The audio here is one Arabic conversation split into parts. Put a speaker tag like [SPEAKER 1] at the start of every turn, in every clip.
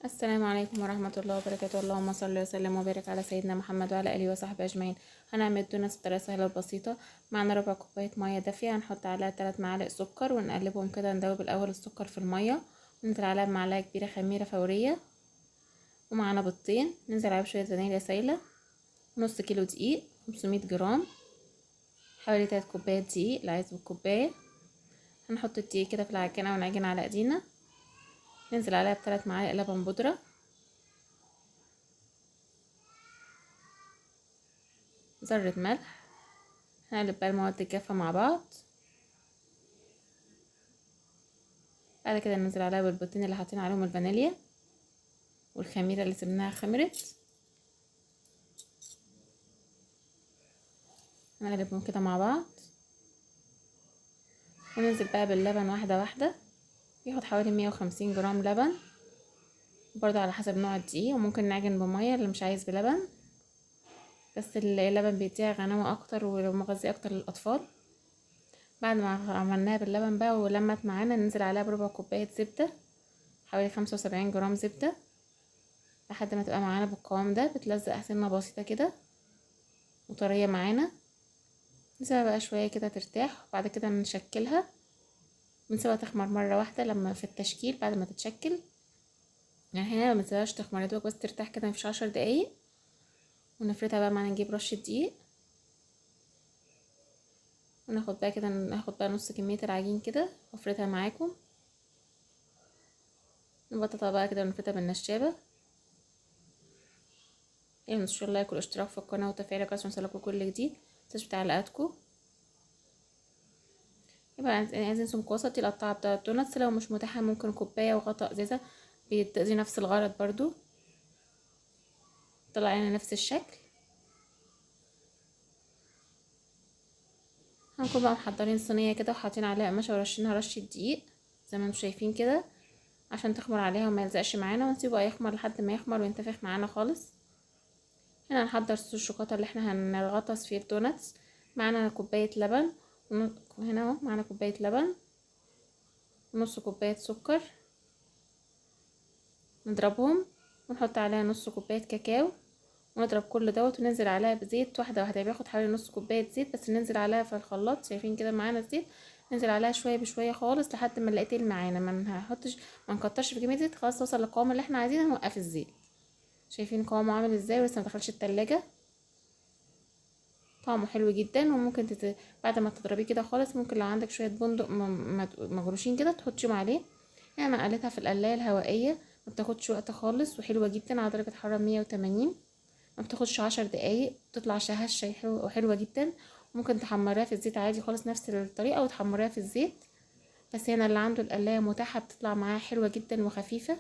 [SPEAKER 1] السلام عليكم ورحمة الله وبركاته. اللهم صل وسلم وبارك على سيدنا محمد وعلى آله وصحبه أجمعين. هنعمل دونتس بطريقة سهلة وبسيطة. معنا ربع كوباية مية دافية، هنحط عليها 3 معالق سكر ونقلبهم كده. ندوب الأول السكر في المية وننزل عليها بمعلقة كبيرة خميرة فورية، ومعنا بيضتين ننزل عليها بشوية فانيليا سايلة، نص كيلو دقيق 500 جرام، حوالي 3 كوبايات دقيق اللي عايز بالكوباية. هنحط الدقيق كده في العجينة ونعجن على ايدينا. ننزل عليها ب3 معالق لبن بودرة، ذرة ملح. هنقلب بقى المواد الجافة مع بعض. بعد كده ننزل عليها بالبيضتين اللي حاطين عليهم الفانيليا والخميرة اللي سبناها خمرت. هنقلبهم كده مع بعض وننزل بقى باللبن واحدة واحدة. ياخد حوالي 150 جرام لبن، برضو على حسب نوع الدقيق، وممكن نعجن بمية اللي مش عايز بلبن، بس اللبن بيديها غنوة اكتر ومغذي اكتر للاطفال. بعد ما عملناها باللبن بقى ولمت معانا، ننزل عليها بربع كوباية زبدة، حوالي 75 جرام زبدة، لحد ما تبقى معانا بالقوام ده، بتلزق سنة بسيطة كده وطرية معانا. نسيبها بقى شوية كده ترتاح، وبعد كده نشكلها. بنسيبها تخمر مرة واحدة لما في التشكيل بعد ما تتشكل، يعني هنا ما بنسيبهاش تخمر، يا دوبك بس ترتاح كده مفيش 10 دقايق. ونفردها بقى معانا، نجيب رشة دقيق وناخد بقى كده، ناخد بقى نص كمية العجين كده وافردها معاكم. نبططها بقى كده ونفردها بالنشابة. يعني ان شاء الله لايك والاشتراك في القناة وتفعيل الجرس عشان يوصلكوا كل جديد. متنسوش تعليقاتكم. يبقى عايزين سمك وسط. القطعة بتاعة الدوناتس لو مش متاحة ممكن كوباية وغطاء ازازة، بتأذي نفس الغرض برضو. طلع لنا نفس الشكل. هنكون بقى محضرين صينية كده وحاطين عليها قماشة ورشينها رشة دقيق زي ما انتم شايفين كده، عشان تخمر عليها وما يلزقش معانا، ونسيبه يخمر لحد ما يخمر وينتفخ معانا خالص. هنا هنحضر صوص الشوكولاته اللي احنا هنغطس فيه الدوناتس. معانا كوبايه لبن، هنا اهو معانا كوبايه لبن ونص كوبايه سكر، نضربهم ونحط عليها نص كوبايه كاكاو، ونضرب كل دوت وننزل عليها بزيت واحده واحده. بياخد حوالي نص كوبايه زيت بس، ننزل عليها في الخلاط. شايفين كده معانا الزيت، ننزل عليها شويه بشويه خالص لحد ما نلاقيه تقيل معانا. ما نكترش في كميه زيت، خلاص توصل للقوام اللي احنا عايزينه نوقف الزيت. شايفين قوامه عامل ازاي ولسه مدخلش التلاجة. طعمه حلو جدا. وممكن بعد ما تضربيه كده خالص، ممكن لو عندك شويه بندق مجروشين كده تحطيهم عليه. يعني انا قليتها في القلايه الهوائيه، ما بتاخدش وقت خالص، وحلوه جدا على درجه حراره 180. ما بتاخدش 10 دقايق، بتطلع هشه وحلوه جدا. ممكن تحمريها في الزيت عادي خالص نفس الطريقه وتحمريها في الزيت، بس هنا اللي عنده القلايه متاحه بتطلع معاها حلوه جدا وخفيفه.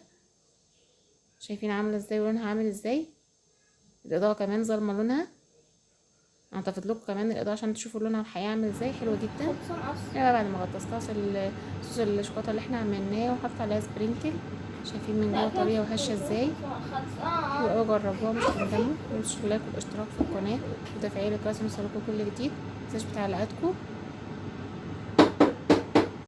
[SPEAKER 1] شايفين عامله ازاي ولونها عامل ازاي؟ الاضاءه كمان ظالمه لونها. هنطفت لكم كمان الاضاءه عشان تشوفوا لونها الحقيقي عامل ازاي، حلوه جدا. يعني بعد ما غطستها في صوص الشوكولاته اللي احنا عملناه وحط عليها سبرينكل، شايفين من جوه طريه وهشه ازاي. يبقوا جربوها مش هتندموا. متنسوش اللايك والاشتراك في القناه وتفعيل الجرس عشان يوصلكوا كل جديد. متنسوش بتعليقاتكم.